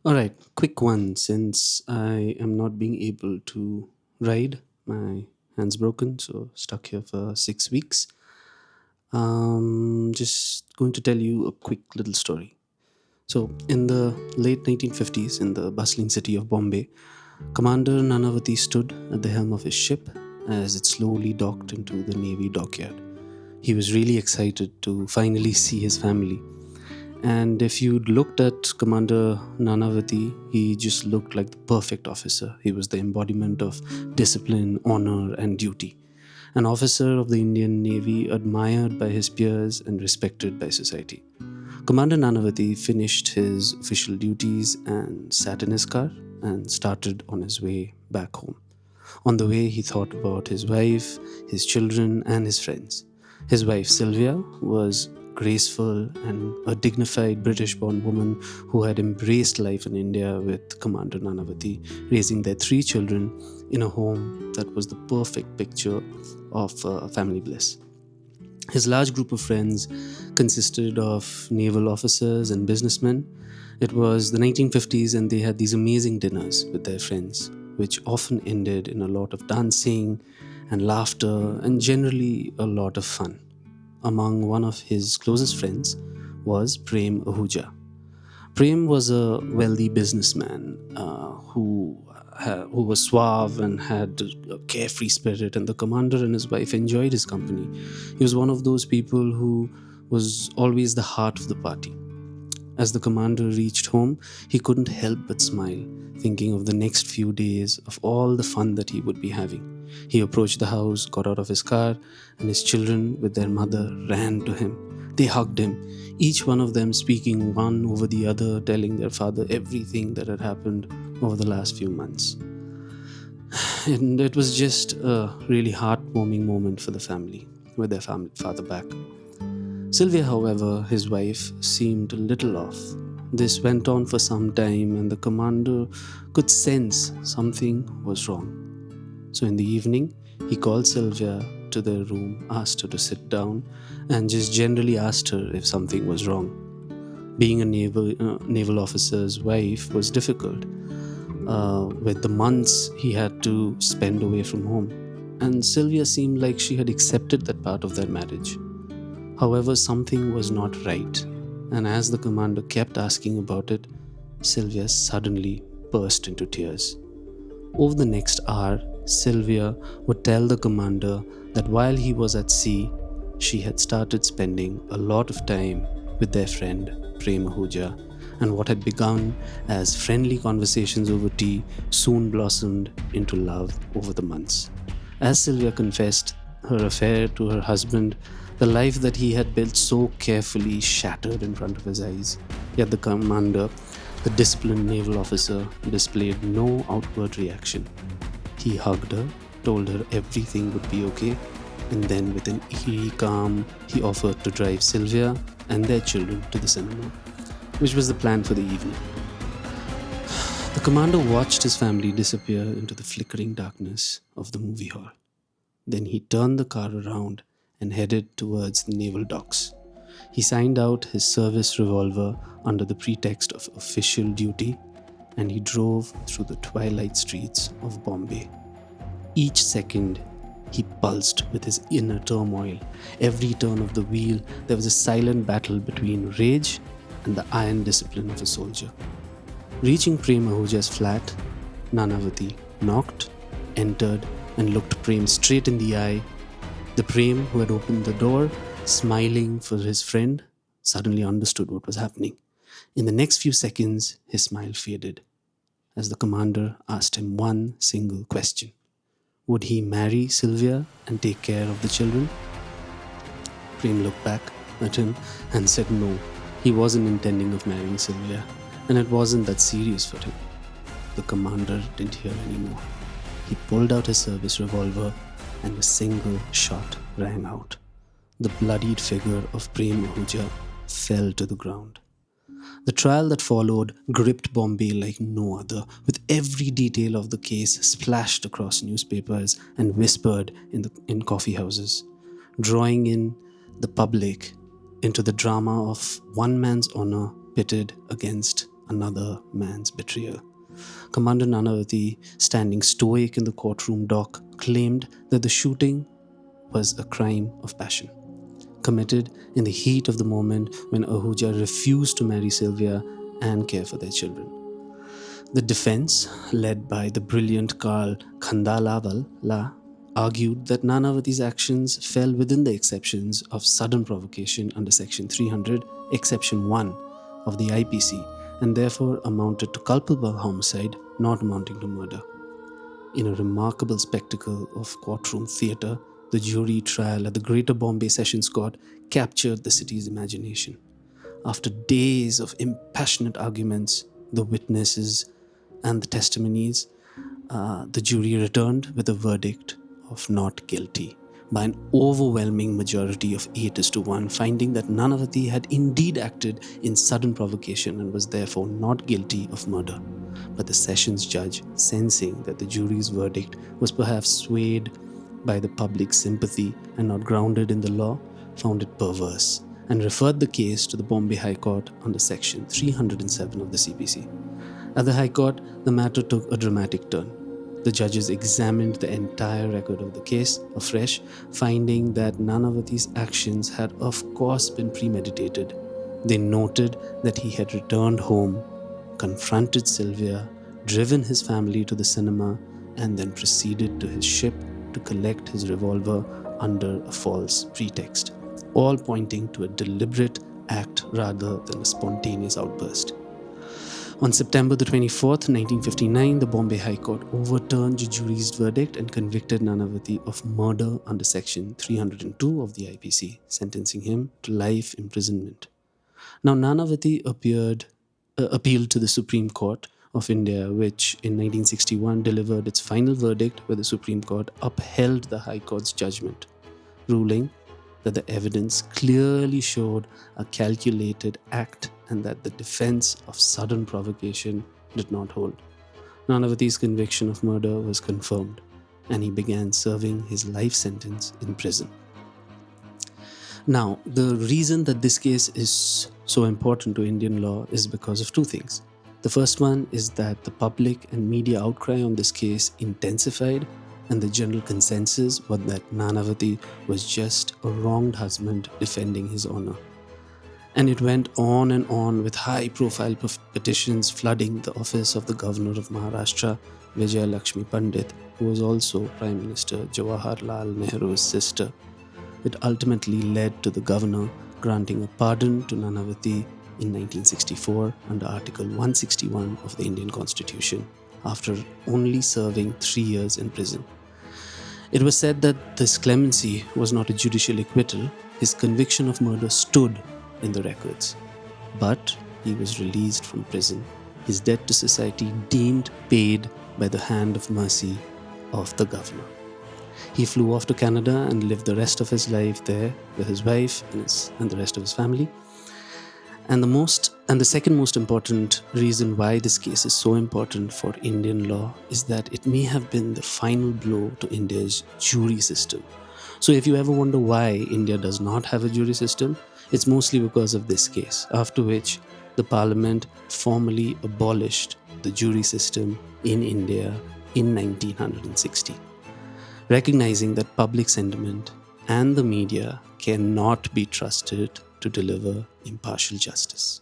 All right, quick one. Since I am not being able to ride, my hand's broken, so stuck here for 6 weeks. Just going to tell you a quick little story. So, in the late 1950s, in the bustling city of Bombay, Commander Nanavati stood at the helm of his ship as it slowly docked into the Navy dockyard. He was really excited to finally see his family. And if you looked at Commander Nanavati, he just looked like the perfect officer. He was the embodiment of discipline, honor, and duty. An officer of the Indian Navy admired by his peers and respected by society. Commander Nanavati finished his official duties and sat in his car and started on his way back home. On the way, he thought about his wife, his children, and his friends. His wife, Sylvia, was graceful and a dignified British born woman who had embraced life in India with Commander Nanavati, raising their three children in a home that was the perfect picture of family bliss. His large group of friends consisted of naval officers and businessmen. It was the 1950s, and they had these amazing dinners with their friends, which often ended in a lot of dancing and laughter and generally a lot of fun. Among one of his closest friends was Prem Ahuja. Prem was a wealthy businessman who was suave and had a carefree spirit, and the commander and his wife enjoyed his company. He was one of those people who was always the heart of the party. As the commander reached home, he couldn't help but smile, thinking of the next few days of all the fun that he would be having. He approached the house, got out of his car, and his children, with their mother, ran to him. They hugged him, each one of them speaking one over the other, telling their father everything that had happened over the last few months. And it was just a really heartwarming moment for the family, with their father back. Sylvia, however, his wife, seemed a little off. This went on for some time, and the commander could sense something was wrong. So, in the evening, he called Sylvia to their room, asked her to sit down, and just generally asked her if something was wrong. Being a naval officer's wife was difficult, with the months he had to spend away from home. And Sylvia seemed like she had accepted that part of their marriage. However, something was not right, and as the commander kept asking about it, Sylvia suddenly burst into tears. Over the next hour, Sylvia would tell the commander that while he was at sea, she had started spending a lot of time with their friend Prem Ahuja, and what had begun as friendly conversations over tea soon blossomed into love over the months. As Sylvia confessed her affair to her husband, the life that he had built so carefully shattered in front of his eyes. Yet the commander, the disciplined naval officer, displayed no outward reaction. He hugged her, told her everything would be okay, and then, with an eerie calm, he offered to drive Sylvia and their children to the cinema, which was the plan for the evening. The commander watched his family disappear into the flickering darkness of the movie hall. Then he turned the car around and headed towards the naval docks. He signed out his service revolver under the pretext of official duty, and he drove through the twilight streets of Bombay. Each second, he pulsed with his inner turmoil. Every turn of the wheel, there was a silent battle between rage and the iron discipline of a soldier. Reaching Prem Ahuja's flat, Nanavati knocked, entered, and looked Prem straight in the eye. The Prem who had opened the door, smiling for his friend, suddenly understood what was happening. In the next few seconds, his smile faded as the commander asked him one single question. Would he marry Sylvia and take care of the children? Prem looked back at him and said no. He wasn't intending of marrying Sylvia, and it wasn't that serious for him. The commander didn't hear anymore. He pulled out his service revolver, and a single shot rang out. The bloodied figure of Prem Ahuja fell to the ground. The trial that followed gripped Bombay like no other, with every detail of the case splashed across newspapers and whispered in coffee houses, drawing in the public into the drama of one man's honor pitted against another man's betrayal. Commander Nanavati, standing stoic in the courtroom dock, claimed that the shooting was a crime of passion, committed in the heat of the moment when Ahuja refused to marry Sylvia and care for their children. The defense, led by the brilliant Karl Khandalawala, argued that Nanavati's actions fell within the exceptions of sudden provocation under Section 300, Exception 1 of the IPC, and therefore amounted to culpable homicide, not amounting to murder. In a remarkable spectacle of courtroom theatre, the jury trial at the Greater Bombay Sessions Court captured the city's imagination. After days of impassionate arguments, the witnesses and the testimonies, the jury returned with a verdict of not guilty by an overwhelming majority of 8-1, finding that Nanavati had indeed acted in sudden provocation and was therefore not guilty of murder. But the sessions judge, sensing that the jury's verdict was perhaps swayed by the public sympathy and not grounded in the law, found it perverse and referred the case to the Bombay High Court under Section 307 of the CPC. At the High Court, the matter took a dramatic turn. The judges examined the entire record of the case afresh, finding that Nanavati's actions had of course been premeditated. They noted that he had returned home, confronted Sylvia, driven his family to the cinema, and then proceeded to his ship to collect his revolver under a false pretext, all pointing to a deliberate act rather than a spontaneous outburst. On September the 24th, 1959, the Bombay High Court overturned the jury's verdict and convicted Nanavati of murder under Section 302 of the IPC, sentencing him to life imprisonment. Now, Nanavati appealed to the Supreme Court of India, which in 1961 delivered its final verdict, where the Supreme Court upheld the High Court's judgment, ruling that the evidence clearly showed a calculated act and that the defense of sudden provocation did not hold. Nanavati's conviction of murder was confirmed, and he began serving his life sentence in prison. Now, the reason that this case is so important to Indian law is because of two things. The first one is that the public and media outcry on this case intensified, and the general consensus was that Nanavati was just a wronged husband defending his honor. And it went on and on, with high-profile petitions flooding the office of the governor of Maharashtra, Vijay Lakshmi Pandit, who was also Prime Minister Jawaharlal Nehru's sister. It ultimately led to the governor granting a pardon to Nanavati in 1964 under Article 161 of the Indian Constitution, after only serving 3 years in prison. It was said that this clemency was not a judicial acquittal. His conviction of murder stood in the records, but he was released from prison, his debt to society deemed paid by the hand of mercy of the governor. He flew off to Canada and lived the rest of his life there with his wife and the rest of his family. And the second most important reason why this case is so important for Indian law is that it may have been the final blow to India's jury system. So if you ever wonder why India does not have a jury system, it's mostly because of this case, after which the Parliament formally abolished the jury system in India in 1960, recognizing that public sentiment and the media cannot be trusted to deliver impartial justice.